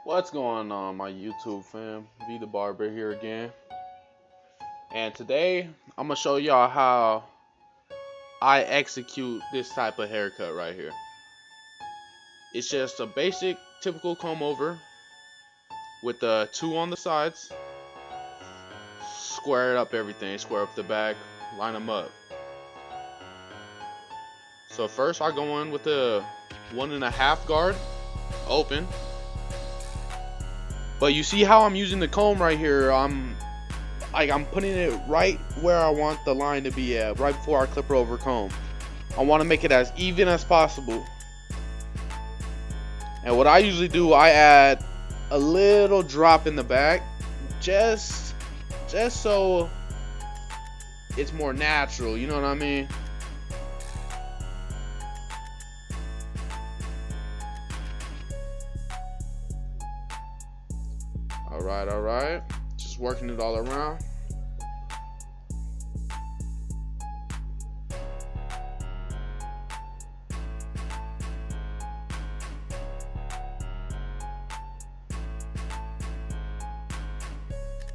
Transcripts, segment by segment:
What's going on, my YouTube fam? vthebarber here again. And today I'm gonna show y'all how I execute this type of haircut right here. It's just a basic typical comb over with the two on the sides. Square up everything, square up the back, line them up. So first I go in with the 1.5 guard open. But you see how I'm using the comb right here? I'm putting it right where I want the line to be at, right before I clip her over comb. I want to make it as even as possible. And what I usually do, I add a little drop in the back, just so it's more natural, you know what I mean? Alright. Just working it all around.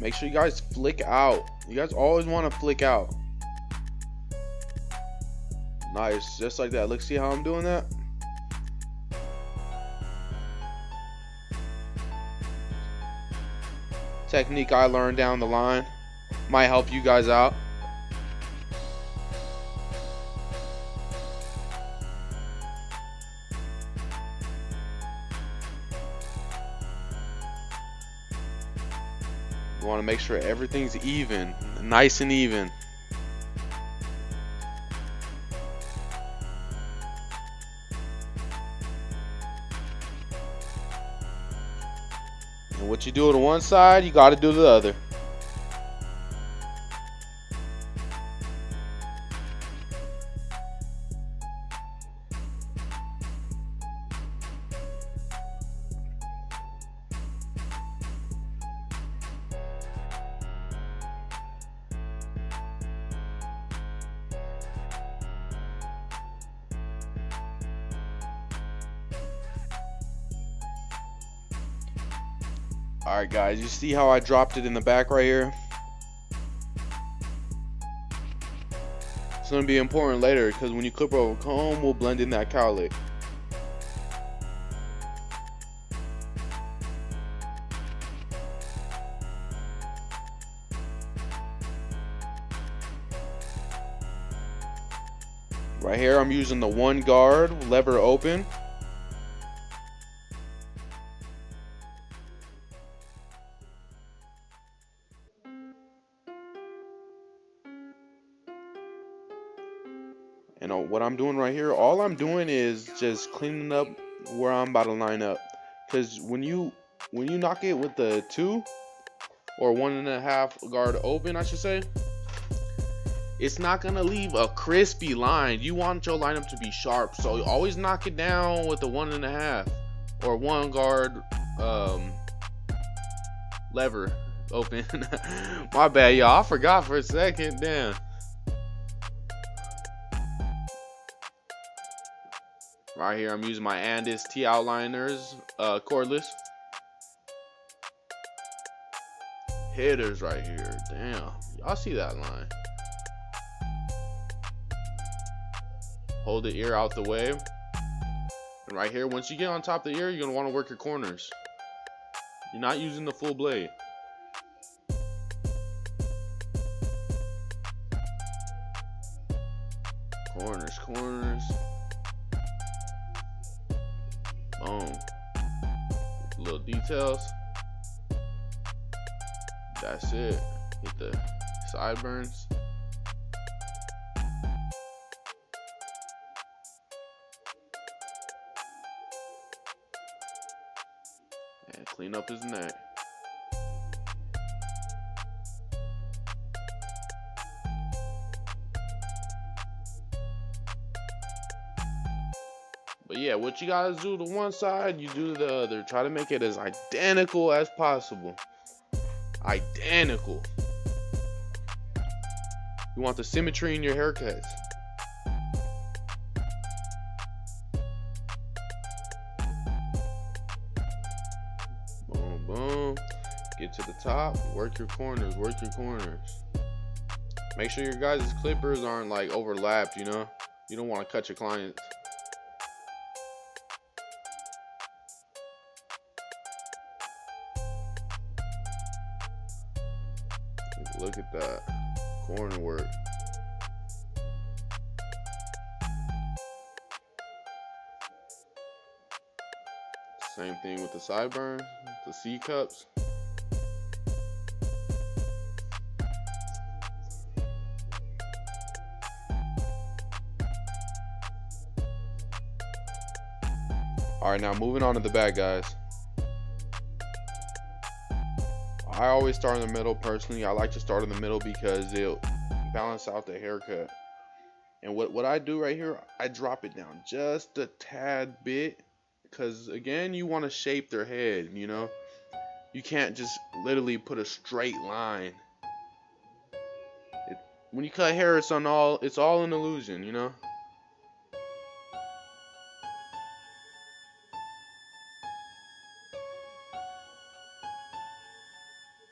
Make sure you guys flick out. You guys always want to flick out. Nice, just like that. Look, see how I'm doing that? Technique I learned down the line. Might help you guys out. You want to make sure everything's even, nice and even. And what you do to one side, you got to do the other. Alright guys, you see how I dropped it in the back right here? It's going to be important later because when you clip over comb, we'll blend in that cowlick. Right here I'm using the 1 guard, lever open. And what I'm doing right here, all I'm doing is just cleaning up where I'm about to line up. Because when you knock it with the 2 or 1.5 guard open, I should say, it's not gonna leave a crispy line. You want your lineup to be sharp, so always knock it down with the 1.5 or 1 guard lever open. My bad, y'all. I forgot for a second. Damn. Right here, I'm using my Andis T outliners, cordless. Hitters right here. Damn, y'all see that line? Hold the ear out the way. And right here, once you get on top of the ear, you're gonna want to work your corners. You're not using the full blade. Corners. Boom. Little details. That's it. Hit the sideburns. And clean up his neck. But yeah, what you guys do to one side, you do the other. Try to make it as identical as possible. Identical. You want the symmetry in your haircuts. boom. Get to the top, work your corners, work your corners. Make sure your guys' clippers aren't like overlapped, you know? You don't want to cut your clients. Look at that corner work. Same thing with the sideburns, the C cups. Alright, now moving on to the back, guys. I always start in the middle. Personally, I like to start in the middle because it'll balance out the haircut. And what I do right here, I drop it down just a tad bit, because again, you want to shape their head, you know? You can't just literally put a straight line. When you cut hair, it's all an illusion, you know?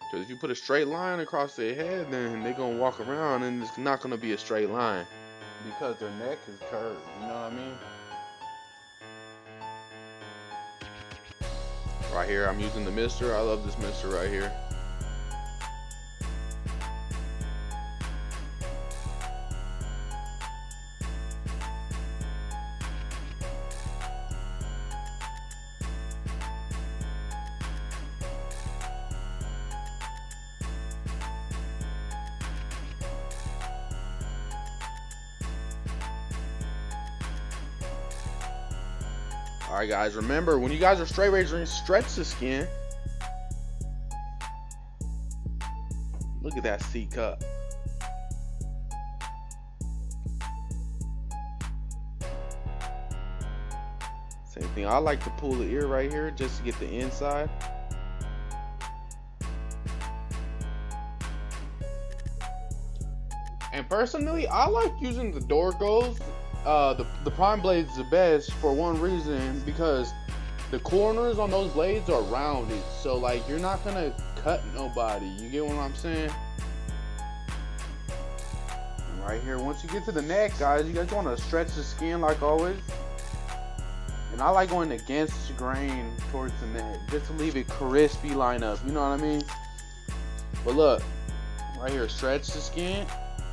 Because if you put a straight line across their head, then they're going to walk around and it's not going to be a straight line. Because their neck is curved, you know what I mean? Right here, I'm using the mister. I love this mister right here. Alright guys, remember, when you guys are straight razoring, stretch the skin. Look at that C cup. Same thing, I like to pull the ear right here just to get the inside. And personally, I like using the Dorcos. The prime blade is the best for one reason, because the corners on those blades are rounded, so like you're not gonna cut nobody. You get what I'm saying? And right here, once you get to the neck, guys, you guys want to stretch the skin like always. And I like going against the grain towards the neck just to leave it crispy line up. You know what I mean? But look, right here, stretch the skin,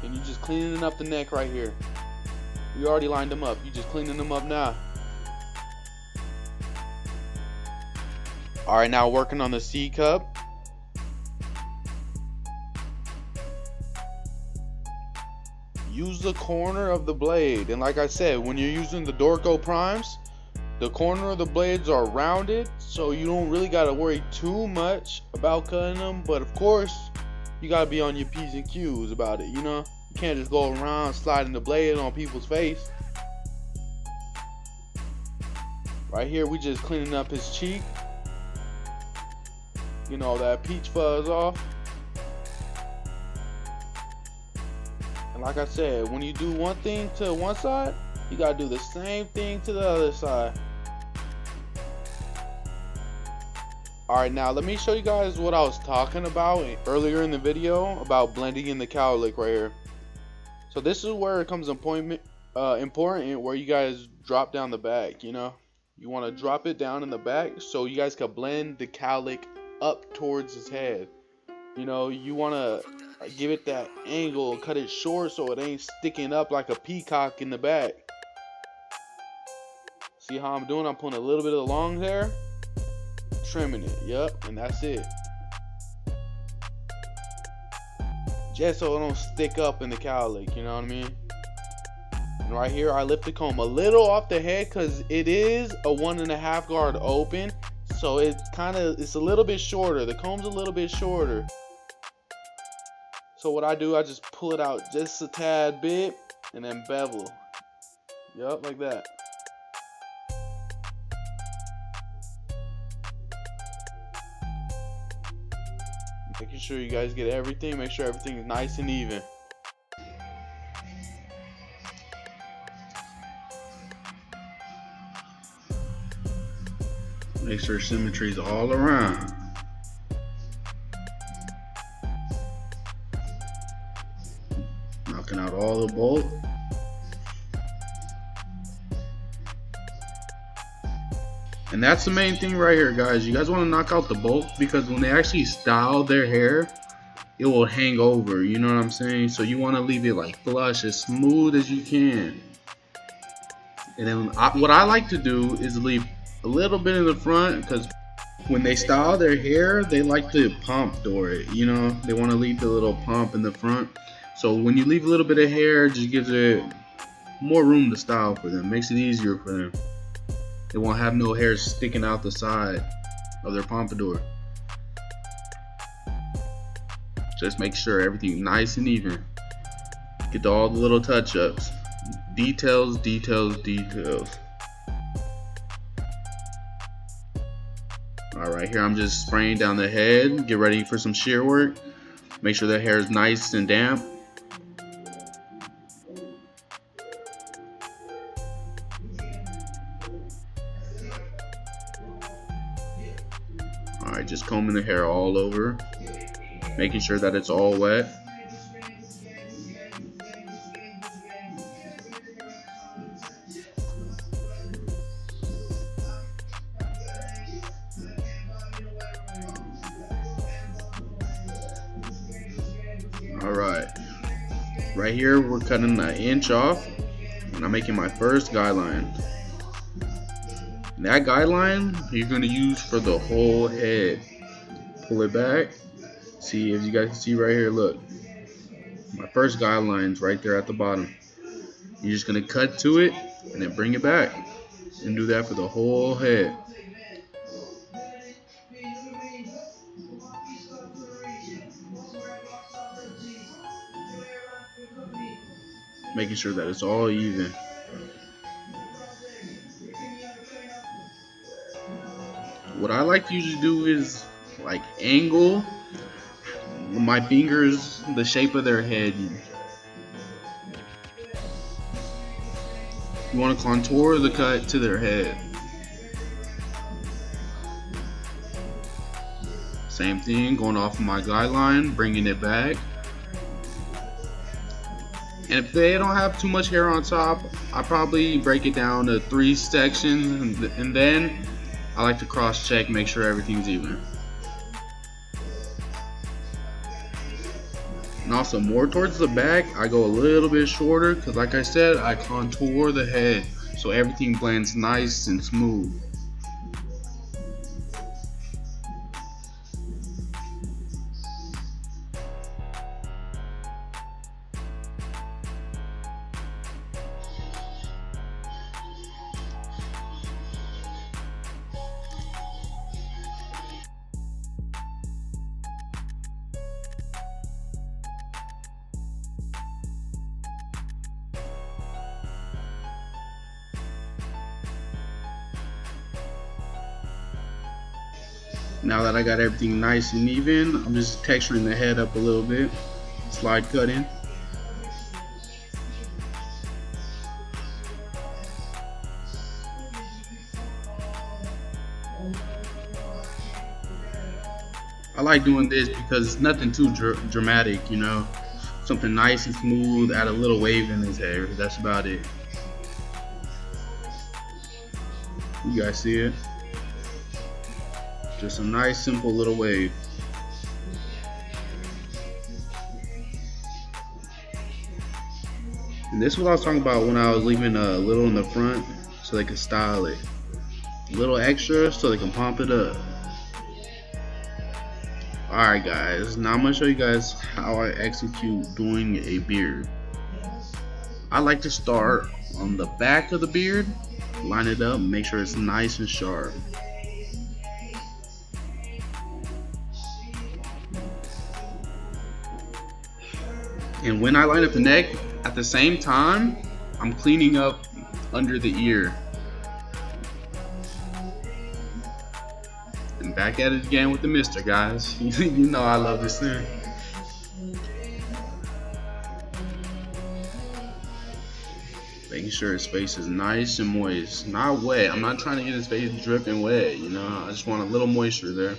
and you just cleaning up the neck right here. You already lined them up. You just cleaning them up now. Alright, now working on the C cup. Use the corner of the blade. And like I said, when you're using the Dorco primes, the corner of the blades are rounded, so you don't really got to worry too much about cutting them. But of course, you got to be on your P's and Q's about it, you know? You can't just go around sliding the blade on people's face. Right here, we just cleaning up his cheek. You know, that peach fuzz off. And like I said, when you do one thing to one side, you gotta do the same thing to the other side. Alright, now let me show you guys what I was talking about earlier in the video about blending in the cowlick right here. So this is where it comes important where you guys drop down the back, you know. You want to drop it down in the back so you guys can blend the cowlick up towards his head. You know, you want to give it that angle, cut it short so it ain't sticking up like a peacock in the back. See how I'm doing? I'm pulling a little bit of the long hair, trimming it, yep, and that's it. Just so it don't stick up in the cowlick, you know what I mean? And right here, I lift the comb a little off the head because it is a 1.5 guard open, so it's a little bit shorter. The comb's a little bit shorter. So what I do, I just pull it out just a tad bit and then bevel. Yup, like that. Making sure you guys get everything, make sure everything is nice and even. Make sure symmetry is all around. follow the bolt. And that's the main thing right here, guys. You guys want to knock out the bolt, because when they actually style their hair, it will hang over, you know what I'm saying? So you want to leave it like flush, as smooth as you can. And then what I like to do is leave a little bit in the front, because when they style their hair, they like to pump it, you know? They want to leave the little pump in the front. So when you leave a little bit of hair, it just gives it more room to style for them. Makes it easier for them. They won't have no hair sticking out the side of their pompadour. Just make sure everything's nice and even. Get to all the little touch-ups. Details, details, details. Alright, here I'm just spraying down the head. Get ready for some shear work. Make sure the hair is nice and damp. Alright, just combing the hair all over, making sure that it's all wet. Alright, right here we're cutting an inch off, and I'm making my first guideline. That guideline you're going to use for the whole head. Pull it back. See, if you guys can see right here, look. My first guideline's right there at the bottom. You're just going to cut to it and then bring it back. And do that for the whole head. Making sure that it's all even. What I like to usually do is like angle my fingers the shape of their head. You want to contour the cut to their head. Same thing, going off of my guideline, bringing it back. And if they don't have too much hair on top, I probably break it down to 3 sections, and then I like to cross check, make sure everything's even. And also more towards the back, I go a little bit shorter, because like I said, I contour the head so everything blends nice and smooth. Now that I got everything nice and even, I'm just texturing the head up a little bit, slide cutting. I like doing this because it's nothing too dramatic, you know, something nice and smooth, add a little wave in his hair, that's about it. You guys see it? Just a nice simple little wave. And this is what I was talking about when I was leaving a little in the front so they could style it. A little extra so they can pump it up. Alright guys, now I'm going to show you guys how I execute doing a beard. I like to start on the back of the beard, line it up, make sure it's nice and sharp. And when I line up the neck, at the same time, I'm cleaning up under the ear. And back at it again with the mister, guys. You know I love this thing. Making sure his face is nice and moist, not wet. I'm not trying to get his face dripping wet, you know. I just want a little moisture there.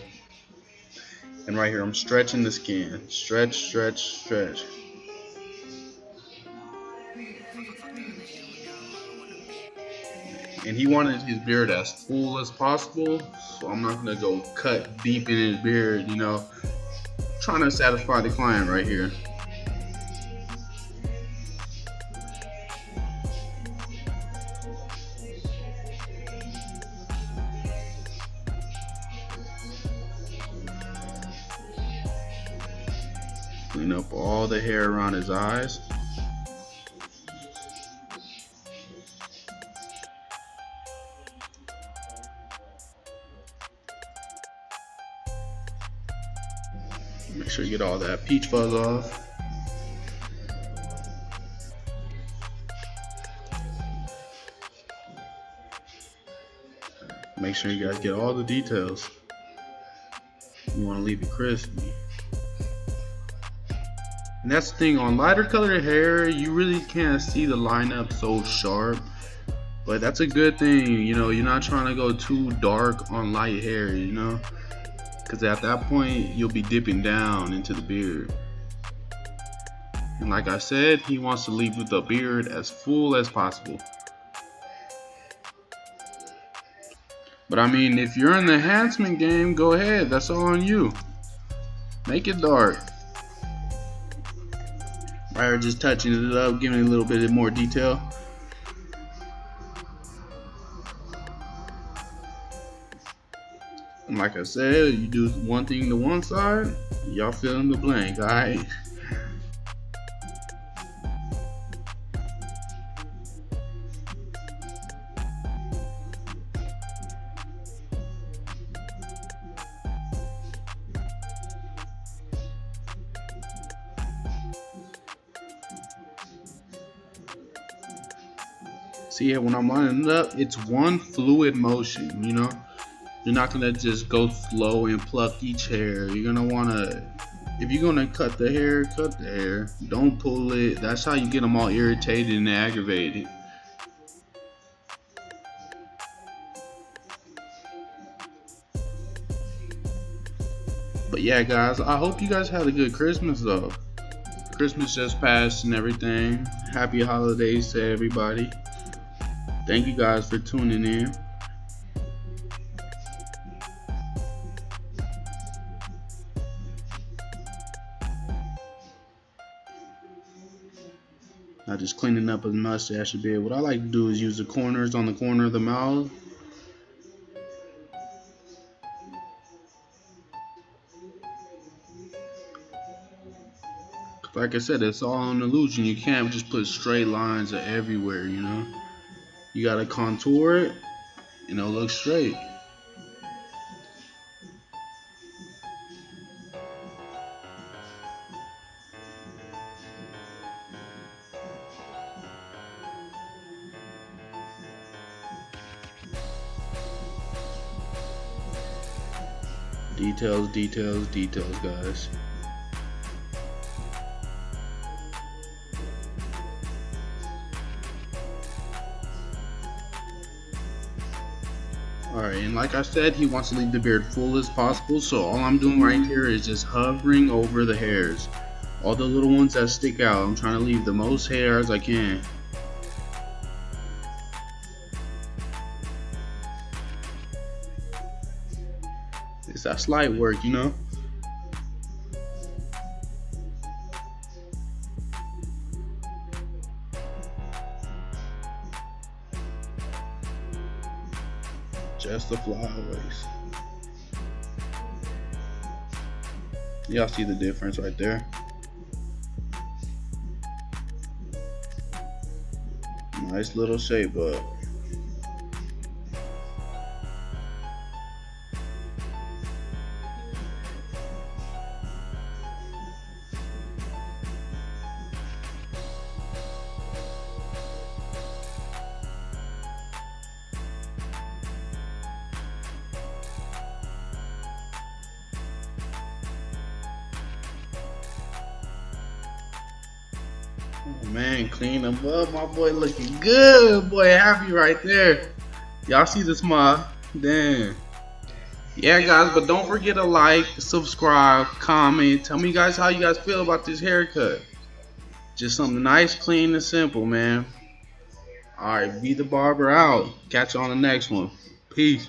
And right here, I'm stretching the skin. Stretch, stretch, stretch. And he wanted his beard as full as possible, so I'm not gonna go cut deep in his beard, you know, trying to satisfy the client right here. Clean up all the hair around his eyes. Make sure you get all that peach fuzz off. Make sure you guys get all the details. You want to leave it crispy. And that's the thing, on lighter colored hair, you really can't see the lineup so sharp. But that's a good thing, you know, you're not trying to go too dark on light hair, you know. Because at that point, you'll be dipping down into the beard. And like I said, he wants to leave the beard as full as possible. But I mean, if you're in the enhancement game, go ahead, that's all on you. Make it dark. Right, or just touching it up, giving it a little bit more detail. And like I said, you do one thing to one side, y'all fill in the blank, alright? See, when I'm lining it up, it's one fluid motion, you know? You're not gonna just go slow and pluck each hair. You're gonna wanna, if you're gonna cut the hair, cut the hair. Don't pull it. That's how you get them all irritated and aggravated. But yeah, guys, I hope you guys had a good Christmas though. Christmas just passed and everything. Happy holidays to everybody. Thank you guys for tuning in. Not just cleaning up his mustache a bit. What I like to do is use the corners on the corner of the mouth. Like I said, it's all an illusion. You can't just put straight lines everywhere, you know. You gotta contour it and it'll look straight. Details, details, details, guys. Alright, and like I said, he wants to leave the beard full as possible, so all I'm doing right here is just hovering over the hairs. All the little ones that stick out, I'm trying to leave the most hair as I can. It's that slight work, you know? Just the flyaways. Y'all see the difference right there? Nice little shape up. Oh, man, clean them up. My boy looking good. Boy, happy right there. Y'all see the smile? Damn. Yeah, guys, but don't forget to like, subscribe, comment. Tell me, guys, how you guys feel about this haircut. Just something nice, clean, and simple, man. All right, be the barber out. Catch you on the next one. Peace.